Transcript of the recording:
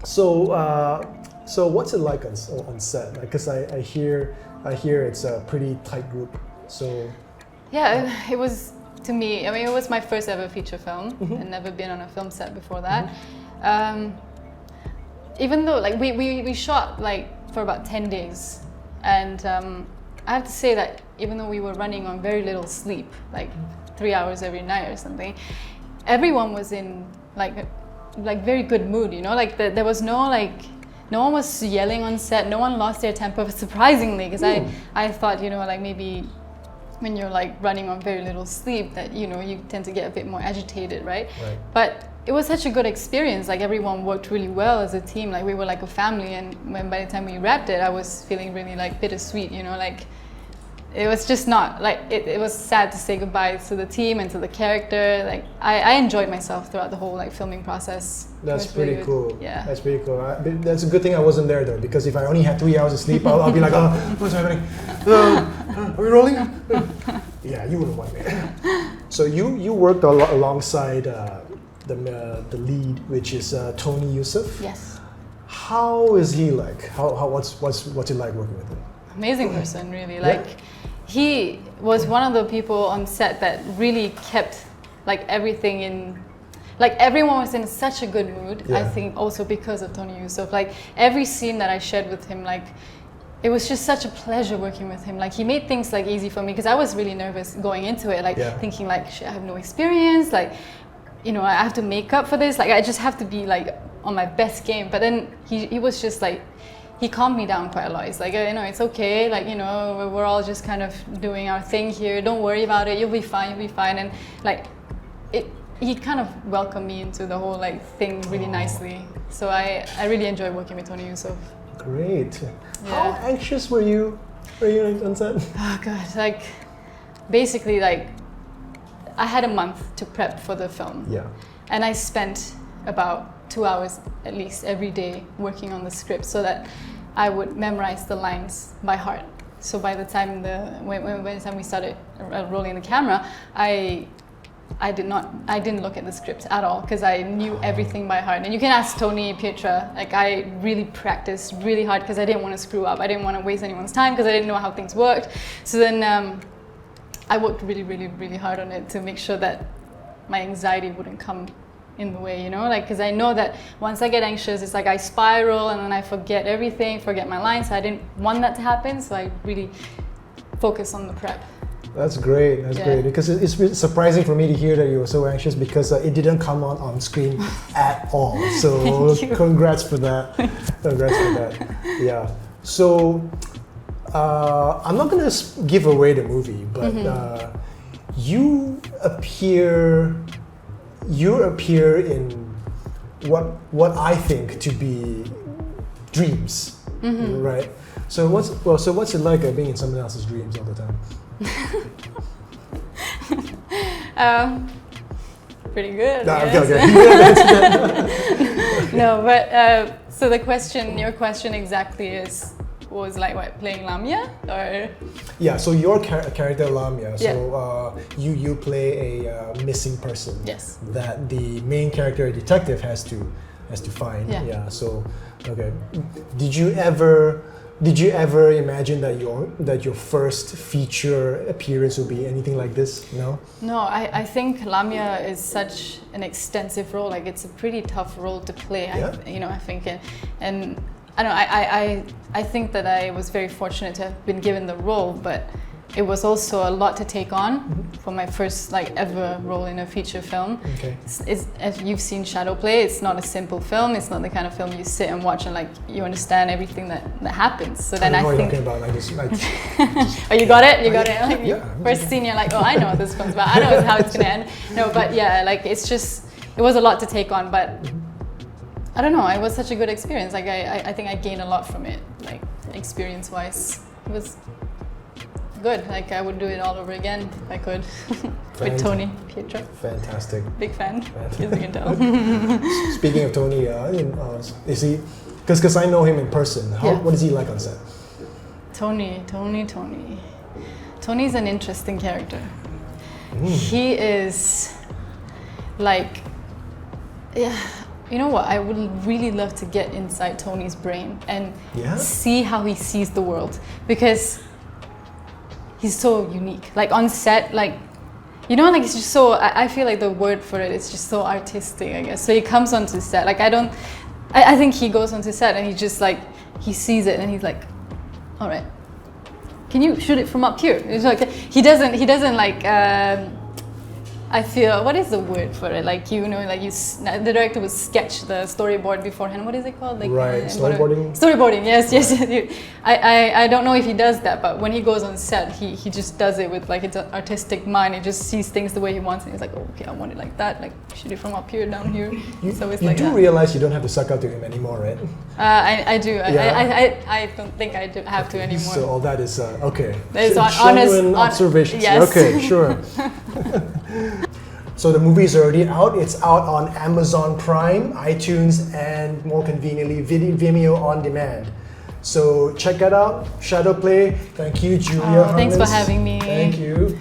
So what's it like on set? Because I hear it's a pretty tight group. So yeah, it was to me. I mean, it was my first ever feature film. I'd never been on a film set before that. Even though like we shot like for about 10 days, and I have to say that even though we were running on very little sleep, like 3 hours every night or something, everyone was in like very good mood, you know, like there was no one was yelling on set, no one lost their temper, surprisingly, because I thought, you know, like maybe when you're like running on very little sleep that, you know, you tend to get a bit more agitated, right? But it was such a good experience. Like everyone worked really well as a team, like we were like a family, and by the time we wrapped it, I was feeling really like bittersweet, you know, like it was just not like it was sad to say goodbye to the team and to the character. Like I enjoyed myself throughout the whole like filming process. That's pretty really cool. Yeah, that's pretty cool. That's a good thing I wasn't there though, because if I only had 3 hours of sleep, I'll be like, oh, what's happening? Are we rolling? Yeah, you wouldn't want me. So you worked alongside the lead, which is Tony Yousef. Yes. How is he like? What's it like working with him? Amazing person, really. Like he was one of the people on set that really kept like everything in, like everyone was in such a good mood. I think also because of Tony Yousef. Like every scene that I shared with him, like it was just such a pleasure working with him. Like he made things like easy for me, because I was really nervous going into it, like thinking like, shit, I have no experience, like, you know, I have to make up for this, like I just have to be like on my best game. But then he was just like, he calmed me down quite a lot. He's like, you know, it's okay, like, you know, we're all just kind of doing our thing here, don't worry about it, you'll be fine. And like he kind of welcomed me into the whole like thing really nicely. So I really enjoyed working with Tony Yousef. Great. How anxious were you on set? Oh god, like basically like I had a month to prep for the film. Yeah. And I spent about 2 hours at least every day working on the script so that I would memorize the lines by heart. So by the time when we started rolling the camera, I didn't look at the script at all, because I knew everything by heart. And you can ask Tony, Pietra, like I really practiced really hard because I didn't want to screw up. I didn't want to waste anyone's time because I didn't know how things worked. So then I worked really, really, really hard on it to make sure that my anxiety wouldn't come in the way, you know, like, because I know that once I get anxious, it's like I spiral and then I forget everything, forget my lines. So I didn't want that to happen, so I really focus on the prep. That's great. That's great, because it's really surprising for me to hear that you were so anxious, because it didn't come on screen at all. So congrats for that. Congrats for that. Yeah. So I'm not gonna give away the movie, but you appear in what I think to be dreams, right? So what's it like being in someone else's dreams all the time? Pretty good. No, yes. okay. No, but so your question exactly was like what, playing Lamia, or? Yeah, so your character Lamia, so you play a missing person. Yes. That the main character detective has to find. Yeah. So okay. Did you ever imagine that your first feature appearance would be anything like this? No? No, I think Lamia is such an extensive role. Like it's a pretty tough role to play. I think, and I don't know. I think that I was very fortunate to have been given the role, but it was also a lot to take on for my first like ever role in a feature film. Okay. It's if you've seen Shadowplay, it's not a simple film. It's not the kind of film you sit and watch and like you understand everything that happens. So then I think. What you're talking about, like this, like, oh, you got it. You got it. Like, first scene, you're like, oh, I know what this film's about. I know how it's gonna end. No, but yeah, like it was a lot to take on, but. I don't know, it was such a good experience. Like I think I gained a lot from it, like experience-wise. It was good. Like I would do it all over again if I could. With Tony, Pietra. Fantastic. Big fan, as you can tell. Speaking of Tony, is he? Because I know him in person. What is he like on set? Tony. Tony's an interesting character. He is like, you know what? I would really love to get inside Tony's brain and see how he sees the world, because he's so unique. Like on set, like, you know, like it's just so, I feel like the word for it is just so artistic, I guess. So he comes onto set, like I think he goes onto set and he just like, he sees it and he's like, all right, can you shoot it from up here? It's like, he doesn't like, I feel, what is the word for it? Like, you know, like the director would sketch the storyboard beforehand. What is it called? Like, right, storyboarding? Storyboarding, yes. I don't know if he does that, but when he goes on set, he just does it with like, it's an artistic mind. He just sees things the way he wants, and he's like, oh, okay, I want it like that. Like, shoot it from up here, down here. So it's you like do that. realize you don't have to suck up to him anymore, right? I do. Yeah. I don't think I have to anymore. So all that is, okay. There's genuine observations. Yes. Okay, sure. So the movie is already out. It's out on Amazon Prime, iTunes, and more conveniently, Vimeo on demand. So check that out. Shadowplay. Thank you, Juria Hartmans. Thanks for having me. Thank you.